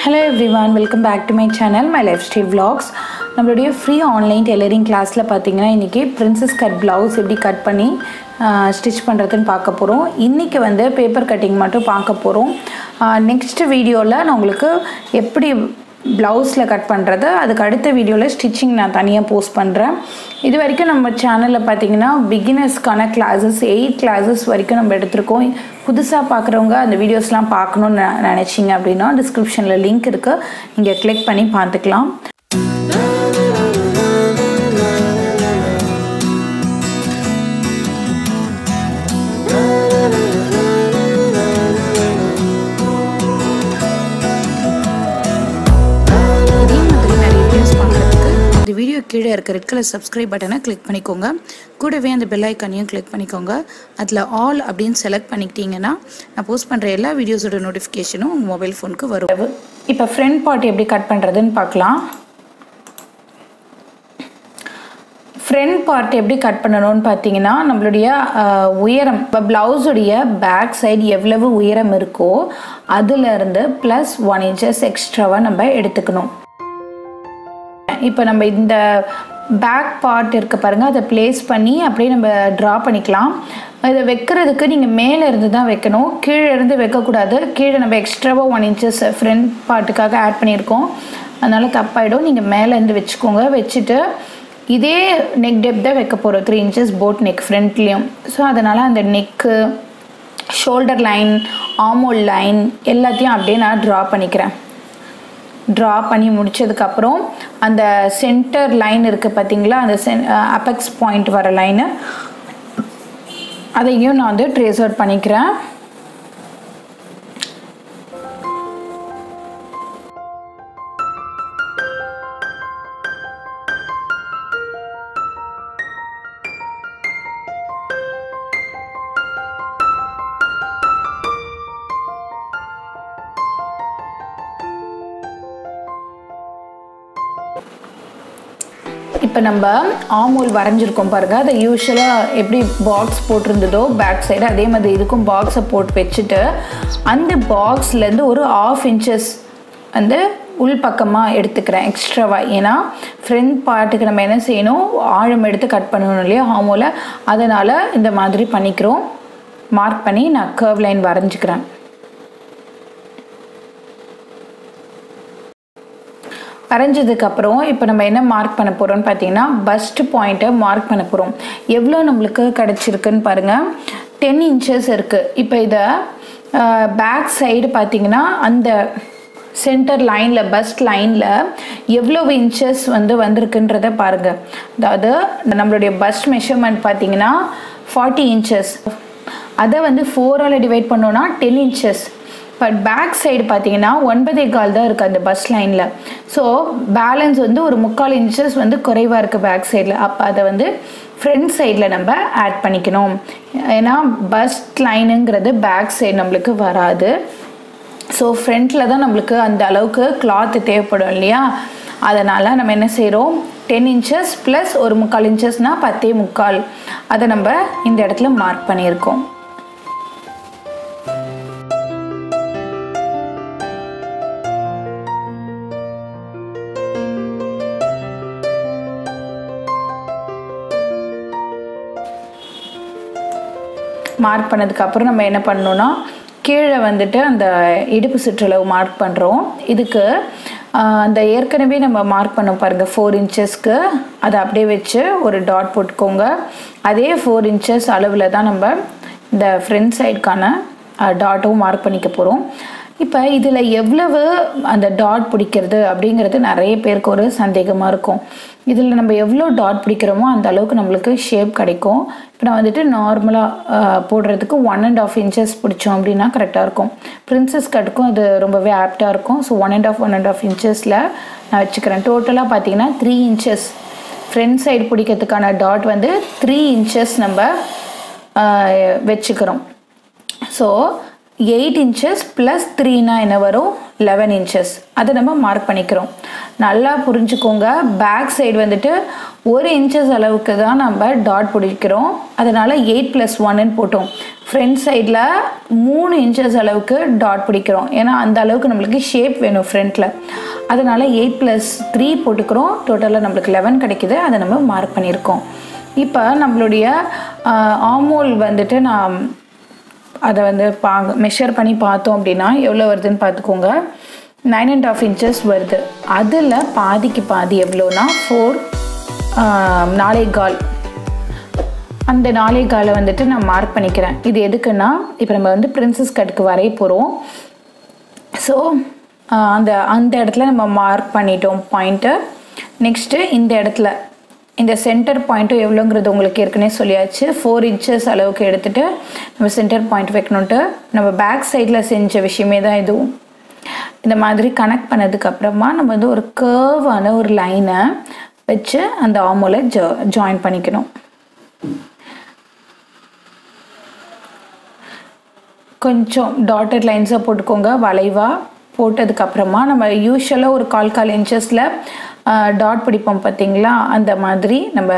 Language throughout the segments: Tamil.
Hello everyone, welcome back to my channel, my lifestyle vlogs. நம்மளுடைய free online tailoring classல பாத்தீங்கன்னா இன்னைக்கு princess cut blouse எப்படி கட் பண்ணி ஸ்டிட்ச் பண்றதுன்னு பார்க்க போறோம். இன்னைக்கு வந்து பேப்பர் கட்டிங் மட்டும் பார்க்க போறோம். நெக்ஸ்ட் வீடியோல நான் உங்களுக்கு எப்படி blouse கட் பண்றது அதுக்கு அடுத்த வீடியோல ஸ்டிச்சிங் நான் தனியா போஸ்ட் பண்றேன். இது வரைக்கும் நம்ம சேனல்ல பாத்தீங்கன்னா beginnersக்கான classes 8 classes வரைக்கும் நம்ம எடுத்துறோம். புதுசா பார்க்கறவங்க அந்த வீடியோஸ்லாம் பார்க்கணும்னு நினைச்சீங்க அப்படினா descriptionல லிங்க் இருக்கு. நீங்க கிளிக் பண்ணி பார்த்துக்கலாம். வீடியோ கீழே இருக்க ரெட் கலர் சப்ஸ்கிரைப் பட்டனை கிளிக் பண்ணிக்கோங்க. கூடவே அந்த பெல் ஐக்கானையும் கிளிக் பண்ணிக்கோங்க. அதில் ஆல் அப்படின்னு செலக்ட் பண்ணிக்கிட்டீங்கன்னா நான் போஸ்ட் பண்ணுற எல்லா வீடியோஸோட நோட்டிஃபிகேஷனும் உங்கள் மொபைல் ஃபோனுக்கு வரும். இப்போ ஃப்ரண்ட் பார்ட் எப்படி கட் பண்ணுறதுன்னு பார்க்கலாம். ஃப்ரண்ட் பார்ட் எப்படி கட் பண்ணணும்னு பார்த்தீங்கன்னா நம்மளுடைய உயரம் இப்போ ப்ளவுஸுடைய பேக் சைடு எவ்வளவு உயரம் இருக்கோ அதுலேருந்து ப்ளஸ் 1 inches எக்ஸ்ட்ராவாக நம்ம எடுத்துக்கணும். இப்போ நம்ம இந்த பேக் பார்ட் இருக்க பாருங்க அதை பிளேஸ் பண்ணி அப்படியே நம்ம ட்ரா பண்ணிக்கலாம். இதை வைக்கிறதுக்கு நீங்கள் மேலே இருந்து தான் வைக்கணும், கீழே இருந்து வைக்கக்கூடாது. கீழே நம்ம எக்ஸ்ட்ராவாக 1 inches ஃப்ரண்ட் பார்ட்டுக்காக ஆட் பண்ணியிருக்கோம், அதனால தப்பாயிடும். நீங்கள் மேலே இருந்து வச்சுக்கோங்க. வச்சுட்டு இதே நெக் டெப்த் தான் வைக்க போகிறோம், 3 inches போட் நெக் ஃப்ரண்ட்லேயும். ஸோ அதனால் அந்த neck, shoulder line, armhole line எல்லாத்தையும் அப்படியே நான் ட்ரா பண்ணிக்கிறேன். ட்ரா பண்ணி முடிச்சதுக்கப்புறம் அந்த சென்டர் லைன் இருக்குது பார்த்தீங்களா, அந்த அபெக்ஸ் பாயிண்ட் வர லைனு அதையும் நான் வந்து ட்ரேஸ் அவுட் பண்ணிக்கிறேன். இப்போ நம்ம ஆர்மோல் வரைஞ்சிருக்கோம் பாருங்கள், அதை யூஸ்வலாக எப்படி பாக்ஸ் போட்டிருந்ததோ பேக் சைடு அதே மாதிரி இதுக்கும் பாக்ஸை போட்டு வச்சுட்டு அந்த பாக்ஸ்லேருந்து ஒரு 1/2 inches வந்து உள் பக்கமாக எடுத்துக்கிறேன் எக்ஸ்ட்ராவாக. ஏன்னா ஃப்ரண்ட் பார்ட்டுக்கு நம்ம என்ன செய்யணும், ஆழம் எடுத்து கட் பண்ணணும் இல்லையா ஆர்மோலை, அதனால் இந்த மாதிரி பண்ணிக்கிறோம். மார்க் பண்ணி நான் கர்வ் லைன் வரைஞ்சிக்கிறேன். வரைஞ்சதுக்கப்புறம் இப்போ நம்ம என்ன மார்க் பண்ண போகிறோம்னு பார்த்தீங்கன்னா பஸ்ட் பாயிண்ட்டை மார்க் பண்ண போகிறோம். எவ்வளோ நம்மளுக்கு கிடச்சிருக்குன்னு பாருங்கள், 10 inches இருக்குது. இப்போ இதை பேக் சைடு பார்த்தீங்கன்னா அந்த சென்டர் லைனில் பஸ்ட் லைனில் எவ்வளோ இன்ச்சஸ் வந்து வந்திருக்குன்றதை பாருங்கள். அதாவது நம்மளுடைய பஸ்ட் மெஷர்மெண்ட் பார்த்தீங்கன்னா 40 inches. அதை வந்து 4ஆல் டிவைட் பண்ணோன்னா 10 inches. பட் பேக் சைடு பார்த்தீங்கன்னா 9.25 தான் இருக்குது அந்த பஸ் லைனில். ஸோ பேலன்ஸ் வந்து ஒரு 3/4 inches வந்து குறைவாக இருக்குது பேக் சைடில். அப்போ அதை வந்து ஃப்ரண்ட் சைடில் நம்ம ஆட் பண்ணிக்கணும். ஏன்னா பஸ்ட் லைனுங்கிறது பேக் சைடு நம்மளுக்கு வராது. ஸோ ஃப்ரண்ட்டில் தான் நம்மளுக்கு அந்த அளவுக்கு கிளாத்து தேவைப்படும் இல்லையா, அதனால் நம்ம என்ன செய்கிறோம், 10 inches ப்ளஸ் ஒரு 3/4 inchesனால் 10.25 அதை நம்ம இந்த இடத்துல மார்க் பண்ணியிருக்கோம். மார்க் பண்ணதுக்கப்புறம் நம்ம என்ன பண்ணணும்னா கீழே வந்துட்டு அந்த இடுப்பு சுற்றளவு மார்க் பண்ணுறோம். இதுக்கு அந்த ஏற்கனவே நம்ம மார்க் பண்ணோம் பாருங்கள் 4 inchesக்கு, அதை அப்படியே வச்சு ஒரு டாட் போட்டுக்கோங்க. அதே 4 inches அளவில் தான் நம்ம இந்த ஃப்ரண்ட் சைடுக்கான டாட்டும் மார்க் பண்ணிக்க போகிறோம். இப்போ இதில் எவ்வளவு அந்த டாட் பிடிக்கிறது அப்படிங்கிறது நிறைய பேருக்கு ஒரு சந்தேகமாக இருக்கும். இதில் நம்ம எவ்வளோ டாட் பிடிக்கிறோமோ அந்த அளவுக்கு நம்மளுக்கு ஷேப் கிடைக்கும். இப்போ நான் வந்துட்டு நார்மலாக போடுறதுக்கு 1.5 inches பிடிச்சோம் அப்படின்னா கரெக்டாக இருக்கும். பிரின்சஸ் கட்டுக்கும் அது ரொம்பவே ஆப்டாக இருக்கும். ஸோ 1.5 inchஸில் நான் வச்சுக்கிறேன். டோட்டலாக பார்த்தீங்கன்னா 3 inches ஃப்ரண்ட் சைடு பிடிக்கிறதுக்கான டாட் வந்து 3 inches நம்ம வச்சுக்கிறோம். ஸோ 8 inches plus 3 என்ன வரும், 11 inches. அதை நம்ம மார்க் பண்ணிக்கிறோம். நல்லா புரிஞ்சுக்கோங்க, பேக் சைடு வந்துட்டு 1 inches அளவுக்கு தான் நம்ம டாட் பிடிக்கிறோம். அதனால் 8 + 1 போட்டோம். ஃப்ரண்ட் சைடில் 3 இன்ச்சஸ் அளவுக்கு டாட் பிடிக்கிறோம். ஏன்னா அந்த அளவுக்கு நம்மளுக்கு ஷேப் வேணும் ஃப்ரண்ட்டில். அதனால் 8 + 3 போட்டுக்கிறோம். டோட்டலாக நம்மளுக்கு 11 கிடைக்குது. அதை நம்ம மார்க் பண்ணியிருக்கோம். இப்போ நம்மளுடைய ஆமோல் வந்துட்டு நான் அதை வந்து மெஷர் பண்ணி பார்த்தோம் அப்படின்னா எவ்வளோ வருதுன்னு பார்த்துக்கோங்க. 9.5 இன்ச்சஸ் வருது. அதில் பாதிக்கு பாதி எவ்வளோனா 4.25. அந்த 4.25 வந்துட்டு நான் மார்க் பண்ணிக்கிறேன். இது எதுக்குன்னா இப்போ நம்ம வந்து பிரின்சஸ் கட்டுக்கு வரைய போகிறோம். ஸோ அந்த இடத்துல நம்ம மார்க் பண்ணிட்டோம் பாயிண்ட்டு. நெக்ஸ்ட்டு இந்த இடத்துல இந்த சென்டர் பாயிண்ட்டும் எவ்வளோங்கிறது உங்களுக்கு ஏற்கனவே சொல்லியாச்சு. 4 இன்ச்சஸ் அளவுக்கு எடுத்துகிட்டு நம்ம சென்டர் பாயிண்ட் வைக்கணுன்ட்டு நம்ம பேக் சைடில் செஞ்ச விஷயமே தான் இதுவும். இந்த மாதிரி கனெக்ட் பண்ணதுக்கப்புறமா நம்ம வந்து ஒரு கர்வான ஒரு லைனை வச்சு அந்த ஆமோலை ஜாயின் பண்ணிக்கணும். கொஞ்சம் டாட்டட் லைன்ஸாக போட்டுக்கோங்க வளைவாக. போட்டதுக்கப்புறமா நம்ம யூஸ்வலாக ஒரு 1/4 இன்ச்சஸில் டாட் பிடிப்போம் பார்த்தீங்களா, அந்த மாதிரி நம்ம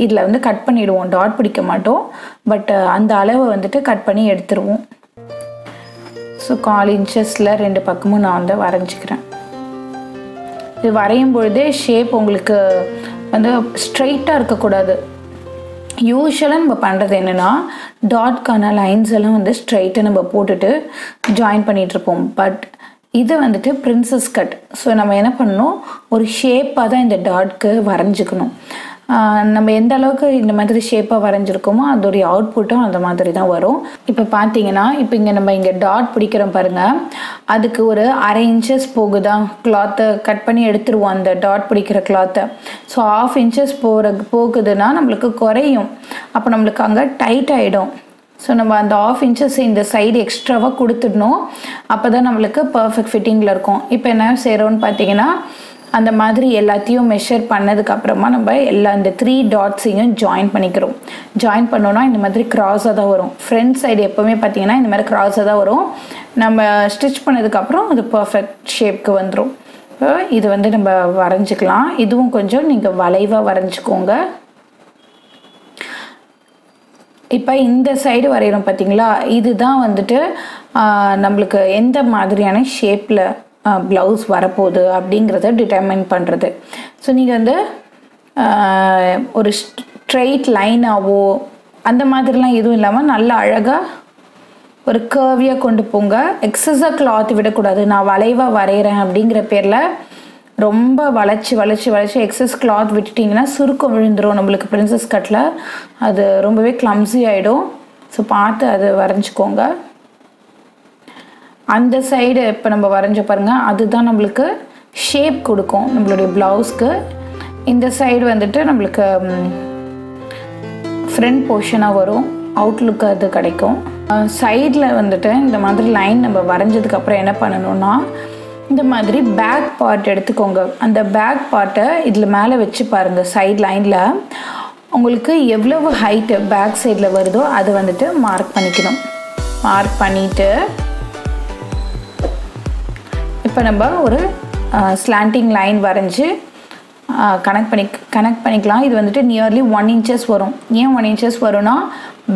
இதில் வந்து கட் பண்ணிவிடுவோம். டாட் பிடிக்க மாட்டோம், பட் அந்த அளவை வந்துட்டு கட் பண்ணி எடுத்துருவோம். ஸோ 1/4 இன்ச்சஸில் 2 பக்கமும் நான் வந்து வரைஞ்சிக்கிறேன். இது வரையும் பொழுதே ஷேப் உங்களுக்கு வந்து ஸ்ட்ரைட்டாக இருக்கக்கூடாது. யூஸ்வலாக நம்ம பண்ணுறது என்னென்னா டாட்கான லைன்ஸ் எல்லாம் வந்து ஸ்ட்ரைட்டாக நம்ம போட்டுட்டு ஜாயின் பண்ணிகிட்ருப்போம். பட் இது வந்துட்டு பிரின்சஸ் கட். ஸோ நம்ம என்ன பண்ணணும், ஒரு ஷேப்பாக தான் இந்த டாட்க்கு வரைஞ்சிக்கணும். நம்ம எந்த அளவுக்கு இந்த மாதிரி ஷேப்பாக வரைஞ்சிருக்கோமோ அதோடைய அவுட்புட்டும் அந்த மாதிரி தான் வரும். இப்போ பார்த்தீங்கன்னா இப்போ நம்ம இங்கே டாட் பிடிக்கிறோம் பாருங்கள், அதுக்கு ஒரு 1/2 இன்ச்சஸ் போகுதா, கிளாத்தை கட் பண்ணி எடுத்துருவோம் அந்த டாட் பிடிக்கிற கிளாத்தை. ஸோ 1/2 இன்ச்சஸ் போகுதுன்னா நம்மளுக்கு குறையும். அப்போ நம்மளுக்கு அங்கே டைட் ஆகிடும். ஸோ நம்ம அந்த 1/2 இன்ச்சஸ் இந்த சைடு எக்ஸ்ட்ராவாக கொடுத்துடணும். அப்போ தான் நம்மளுக்கு பர்ஃபெக்ட் ஃபிட்டிங்கில் இருக்கும். இப்போ என்ன செய்கிறோன்னு பார்த்தீங்கன்னா அந்த மாதிரி எல்லாத்தையும் மெஷர் பண்ணதுக்கப்புறமா நம்ம இந்த 3 டாட்ஸையும் ஜாயின் பண்ணிக்கிறோம். ஜாயின் பண்ணோன்னா இந்த மாதிரி க்ராஸாக தான் வரும். ஃப்ரண்ட் சைடு எப்போவுமே பார்த்தீங்கன்னா இந்த மாதிரி க்ராஸாக தான் வரும். நம்ம ஸ்டிச் பண்ணதுக்கப்புறம் அது பர்ஃபெக்ட் ஷேப்க்கு வந்துடும். இப்போ இது வந்து நம்ம வரைஞ்சிக்கலாம். இதுவும் கொஞ்சம் நீங்கள் வளைவாக வரைஞ்சிக்கோங்க. இப்போ இந்த சைடு வரைகிறோம் பார்த்தீங்களா, இதுதான் வந்துட்டு நம்மளுக்கு எந்த மாதிரியான ஷேப்பில் ப்ளவுஸ் வரப்போகுது அப்படிங்கிறத டிட்டர்மைன் பண்ணுறது. ஸோ நீங்கள் வந்து ஒரு ஸ்ட்ரெயிட் லைனாவோ அந்த மாதிரிலாம் எதுவும் இல்லாமல் நல்லா அழகாக ஒரு கர்வியாக கொண்டு போங்க. எக்ஸஸாக கிளாத் விடக்கூடாது. நான் வளைவாக வரைகிறேன் அப்படிங்கிற பேரில் ரொம்ப வளைச்சி எக்ஸஸ் கிளாத் விட்டுட்டிங்கன்னா சுருக்கம் விழுந்துடும் நம்மளுக்கு பிரின்சஸ் கட்டில். அது ரொம்பவே கிளம்ஸி ஆகிடும். ஸோ பார்த்து அது வரைஞ்சிக்கோங்க. அந்த சைடு இப்போ நம்ம வரைஞ்ச பாருங்கள், அதுதான் நம்மளுக்கு ஷேப் கொடுக்கும் நம்மளுடைய ப்ளவுஸ்க்கு. இந்த சைடு வந்துட்டு நம்மளுக்கு ஃப்ரண்ட் போர்ஷனாக வரும், அவுட்லுக்கு அது கிடைக்கும். சைடில் வந்துட்டு இந்த மாதிரி லைன் நம்ம வரைஞ்சதுக்கப்புறம் என்ன பண்ணணும்னா இந்த மாதிரி பேக் பார்ட் எடுத்துக்கோங்க. அந்த பேக் பார்ட்டை இதில் மேலே வச்சு பாருங்கள். சைட் லைனில் உங்களுக்கு எவ்வளவு ஹைட்டு பேக் சைடில் வருதோ அதை வந்துட்டு மார்க் பண்ணிக்கணும். மார்க் பண்ணிவிட்டு இப்போ நம்ம ஒரு ஸ்லாண்டிங் லைன் வரைஞ்சி கனெக்ட் பண்ணிக்கலாம். இது வந்துட்டு நியர்லி 1 இன்ச்சஸ் வரும். ஏன் 1 இன்ச்சஸ் வரும்னா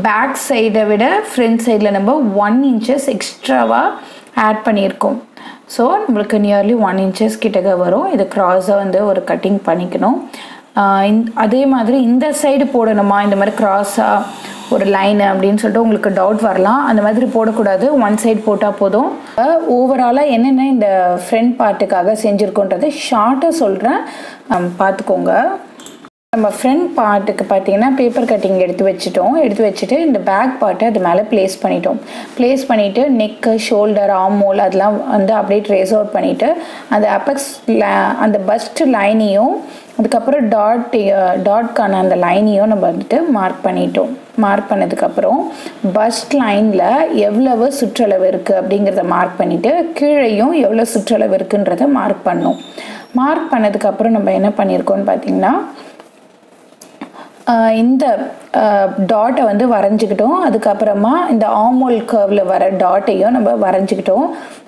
பேக் சைடை விட ஃப்ரண்ட் சைடில் நம்ம 1 இன்ச்சஸ் எக்ஸ்ட்ராவாக ஆட் பண்ணியிருக்கோம். ஸோ நம்மளுக்கு நியர்லி 1 இன்ச்சஸ் கிட்டக்க வரும். இது க்ராஸாக வந்து ஒரு கட்டிங் பண்ணிக்கணும். அதே மாதிரி இந்த சைடு போடணுமா இந்த மாதிரி க்ராஸாக ஒரு லைனு அப்படின்னு சொல்லிட்டு உங்களுக்கு டவுட் வரலாம். அந்த மாதிரி போடக்கூடாது, 1 சைடு போட்டால் போதும். ஓவராலாக என்னென்ன இந்த ஃப்ரண்ட் பார்ட்டுக்காக செஞ்சுருக்கோன்றது ஷார்ட்டாக சொல்கிறேன், பார்த்துக்கோங்க. நம்ம ஃப்ரண்ட் பார்ட்டுக்கு பார்த்தீங்கன்னா பேப்பர் கட்டிங் எடுத்து வச்சுட்டு இந்த பேக் பார்ட்டை அது மேலே ப்ளேஸ் பண்ணிவிட்டு நெக்கு, ஷோல்டர், ஆர்மோல் அதெல்லாம் வந்து அப்படியே ட்ரேஸ் அவுட் பண்ணிவிட்டு அந்த அப்பெக்ஸ் அந்த பஸ்ட் லைனையும் அதுக்கப்புறம் டாட்கான அந்த லைனையும் நம்ம வந்துட்டு மார்க் பண்ணதுக்கப்புறம் பஸ்ட் லைனில் எவ்வளவு சுற்றளவு இருக்குது அப்படிங்கிறத மார்க் பண்ணிவிட்டு கீழேயும் எவ்வளோ சுற்றளவு இருக்குன்றதை மார்க் பண்ணோம். மார்க் பண்ணதுக்கப்புறம் நம்ம என்ன பண்ணியிருக்கோம்னு பார்த்தீங்கன்னா இந்த டாட்டை வந்து வரைஞ்சிக்கிட்டோம். அதுக்கப்புறமா இந்த ஆர்மோல் கர்வில் வர டாட்டையும் நம்ம வரைஞ்சிக்கிட்டோம்.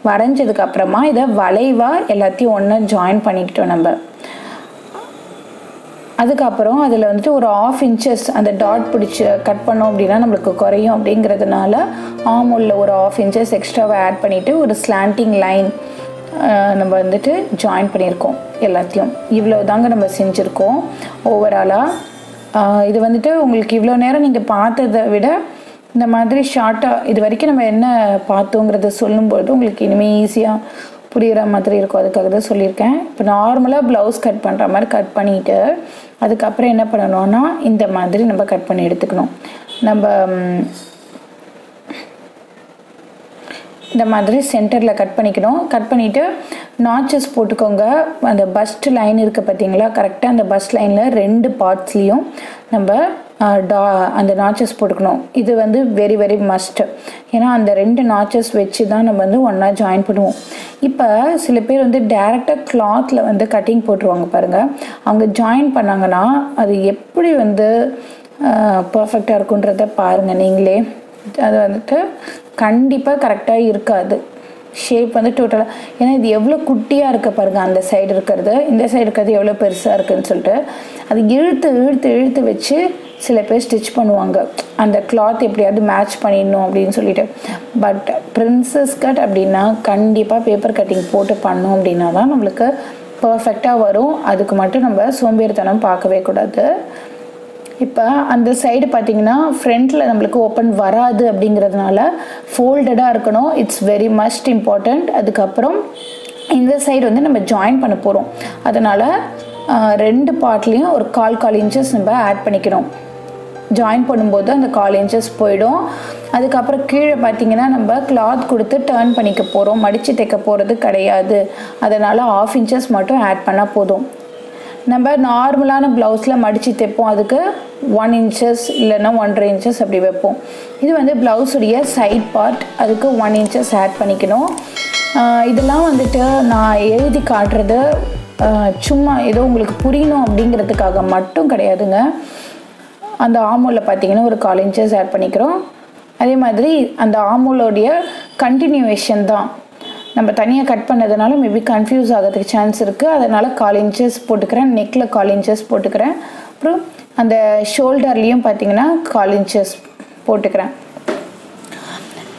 வரைஞ்சதுக்கப்புறமா இதை வளைவாக எல்லாத்தையும் ஒன்றா ஜாயின் பண்ணிக்கிட்டோம். நம்ம அதுக்கப்புறம் அதில் வந்துட்டு ஒரு 1/2 இன்ச்சஸ் அந்த டாட் பிடிச்சி கட் பண்ணோம் அப்படின்னா நம்மளுக்கு குறையும் அப்படிங்கிறதுனால ஆமோலில் ஒரு 1/2 இன்ச்சஸ் எக்ஸ்ட்ராவை ஆட் பண்ணிவிட்டு ஒரு ஸ்லாண்டிங் லைன் நம்ம வந்துட்டு ஜாயின் பண்ணியிருக்கோம் எல்லாத்தையும். இவ்வளோ தாங்க நம்ம செஞ்சுருக்கோம் ஓவராலாக. இது வந்துட்டு உங்களுக்கு இவ்வளோ நேரம் நீங்கள் பார்த்ததை விட இந்த மாதிரி ஷார்ட்டாக இது வரைக்கும் நம்ம என்ன பார்த்தோங்கிறத சொல்லும்போது உங்களுக்கு இனிமேல் ஈஸியாக புரிகிற மாதிரி இருக்கும். அதுக்காக தான் சொல்லியிருக்கேன். இப்போ நார்மலாக ப்ளவுஸ் கட் பண்ணுற மாதிரி கட் பண்ணிவிட்டு அதுக்கப்புறம் என்ன பண்ணணும்னா இந்த மாதிரி நம்ம கட் பண்ணி எடுத்துக்கணும். நம்ம இந்த மாதிரி சென்டரில் கட் பண்ணிக்கணும். கட் பண்ணிவிட்டு நாச்சஸ் போட்டுக்கோங்க. அந்த பஸ்ட் லைன் இருக்குது பார்த்தீங்களா, கரெக்டாக அந்த பஸ்ட் லைனில் 2 பார்ட்ஸ்லேயும் நம்ம அந்த நாச்சஸ் போட்டுக்கணும். இது வந்து வெரி வெரி மஸ்ட்டு. ஏன்னா அந்த 2 நாச்சஸ் வச்சு தான் நம்ம வந்து ஒன்றா ஜாயின் பண்ணுவோம். இப்போ சில பேர் வந்து டேரெக்டாக கிளாத்தில் வந்து கட்டிங் போட்டுருவாங்க பாருங்கள். அவங்க ஜாயின் பண்ணாங்கன்னா அது எப்படி வந்து பர்ஃபெக்டாக இருக்குன்றத பாருங்கள் நீங்களே. அது வந்துட்டு கண்டிப்பாக கரெக்டாக இருக்காது. ஷேப் வந்து டோட்டலாக, ஏன்னா இது எவ்வளோ குட்டியாக இருக்க பாருங்கள், அந்த சைடு இருக்கிறது இந்த சைடு இருக்கிறது எவ்வளோ பெருசாக இருக்குதுன்னு சொல்லிட்டு அது இழுத்து இழுத்து இழுத்து வச்சு சில பேர் ஸ்டிச் பண்ணுவாங்க. அந்த கிளாத் எப்படியாவது மேட்ச் பண்ணிடணும் அப்படின்னு சொல்லிட்டு. பட் பிரின்சஸ் கட் அப்படின்னா கண்டிப்பாக பேப்பர் கட்டிங் போட்டு பண்ணோம் அப்படின்னா தான் நம்மளுக்கு பர்ஃபெக்டாக வரும். அதுக்கு மட்டும் நம்ம சோம்பேறித்தனம் பார்க்கவே கூடாது. இப்போ அந்த சைடு பார்த்திங்கன்னா ஃப்ரண்ட்டில் நம்மளுக்கு ஓப்பன் வராது அப்படிங்கிறதுனால ஃபோல்டடாக இருக்கணும். It's very must important. அதுக்கப்புறம் இந்த சைடு வந்து நம்ம ஜாயின் பண்ண போகிறோம். அதனால் 2 பார்ட்லேயும் ஒரு 1/4 இன்ச்சஸ் நம்ம ஆட் பண்ணிக்கணும். ஜாயின் பண்ணும்போது அந்த 1/4 இன்ச்சஸ் போயிடும். அதுக்கப்புறம் கீழே பார்த்திங்கன்னா நம்ம கிளாத் கொடுத்து டர்ன் பண்ணிக்க போகிறோம், மடித்து தைக்க போகிறது கிடையாது. அதனால் 1/2 இன்ச்சஸ் மட்டும் ஆட் பண்ணால் போதும். நம்ம நார்மலான ப்ளவுஸில் மடித்து தைப்போம், அதுக்கு 1 இன்ச்சஸ் இல்லைன்னா 1.5 இன்ச்சஸ் அப்படி வைப்போம். இது வந்து ப்ளவுஸுடைய சைட் பார்ட், அதுக்கு 1 இன்ச்சஸ் ஆட் பண்ணிக்கணும். இதெல்லாம் வந்துட்டு நான் எழுதி காட்டுறது சும்மா ஏதோ உங்களுக்கு புரியணும் அப்படிங்கிறதுக்காக மட்டும் கிடையாதுங்க. அந்த ஆமோலில் பார்த்திங்கன்னா ஒரு 1/4 இன்ச்சஸ் ஆட் பண்ணிக்கிறோம். அதே மாதிரி அந்த ஆமோலோடைய கண்டினியூவேஷன் தான். நம்ம தனியாக கட் பண்ணதுனால மேபி கன்ஃபியூஸ் ஆகிறதுக்கு சான்ஸ் இருக்குது. அதனால் 1/4 இன்ச்சஸ் போட்டுக்கிறேன். நெக்கில் 1/4 இன்ச்சஸ் போட்டுக்கிறேன். அப்புறம் அந்த ஷோல்டர்லேயும் பார்த்திங்கன்னா 1/4 இன்ச்சஸ் போட்டுக்கிறேன்.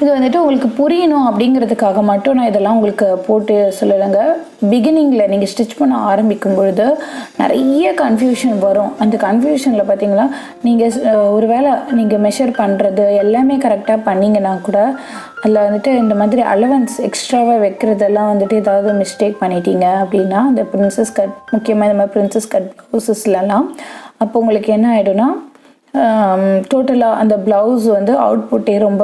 இது வந்துட்டு உங்களுக்கு புரியணும் அப்படிங்கிறதுக்காக மட்டும் நான் இதெல்லாம் உங்களுக்கு போட்டு சொல்லலைங்க. பிகினிங்கில் நீங்கள் ஸ்டிச் பண்ண ஆரம்பிக்கும் பொழுது நிறைய கன்ஃபியூஷன் வரும். அந்த கன்ஃபியூஷனில் பார்த்தீங்கன்னா நீங்கள் ஒரு வேளை நீங்கள் மெஷர் பண்ணுறது எல்லாமே கரெக்டாக பண்ணிங்கன்னா கூட அதில் வந்துட்டு இந்த மாதிரி அலவன்ஸ் எக்ஸ்ட்ராவாக வைக்கிறதெல்லாம் வந்துட்டு ஏதாவது மிஸ்டேக் பண்ணிட்டீங்க அப்படின்னா அந்த பிரின்சஸ் கட், முக்கியமாக இந்த மாதிரி பிரின்சஸ் கட் ப்ளவுசஸ்லாம், அப்போ உங்களுக்கு என்ன ஆகிடும்னா டோட்டலாக அந்த ப்ளவுஸ் வந்து அவுட்புட்டே ரொம்ப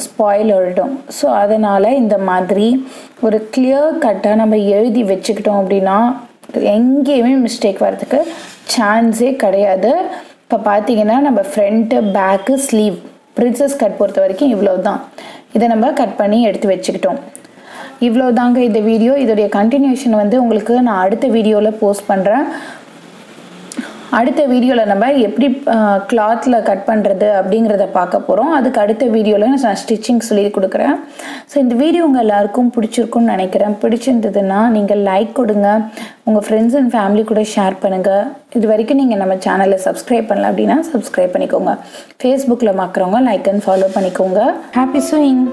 ஸ்பாயில் ஆகிடும். ஸோ அதனால் இந்த மாதிரி ஒரு கிளியர் கட்டாக நம்ம எழுதி வச்சுக்கிட்டோம் அப்படின்னா எங்கேயுமே மிஸ்டேக் வர்றதுக்கு சான்ஸே கிடையாது. இப்போ பார்த்தீங்கன்னா நம்ம front back sleeve princess cut பொறுத்த வரைக்கும் இவ்வளோ தான். இதை நம்ம கட் பண்ணி எடுத்து வச்சுக்கிட்டோம். இவ்வளோ தாங்க இந்த வீடியோ. இதோடைய கண்டினியூஷன் வந்து உங்களுக்கு நான் அடுத்த வீடியோவில் போஸ்ட் பண்ணுறேன். அடுத்த வீடியோவில் நம்ம எப்படி கிளாத்தில் கட் பண்ணுறது அப்படிங்கிறத பார்க்க போகிறோம். அதுக்கு அடுத்த வீடியோவில் நான் ஸ்டிச்சிங் சொல்லி கொடுக்குறேன். ஸோ இந்த வீடியோ உங்கள் எல்லாருக்கும் பிடிச்சிருக்குன்னு நினைக்கிறேன். பிடிச்சிருந்ததுன்னா நீங்கள் லைக் கொடுங்க, உங்கள் ஃப்ரெண்ட்ஸ் அண்ட் ஃபேமிலி கூட ஷேர் பண்ணுங்கள். இது வரைக்கும் நீங்கள் நம்ம சேனலை சப்ஸ்கிரைப் பண்ணல அப்படின்னா சப்ஸ்கிரைப் பண்ணிக்கோங்க. ஃபேஸ்புக்கில் பார்க்குறவங்க லைக் அண்ட் ஃபாலோ பண்ணிக்கோங்க. Happy chewing.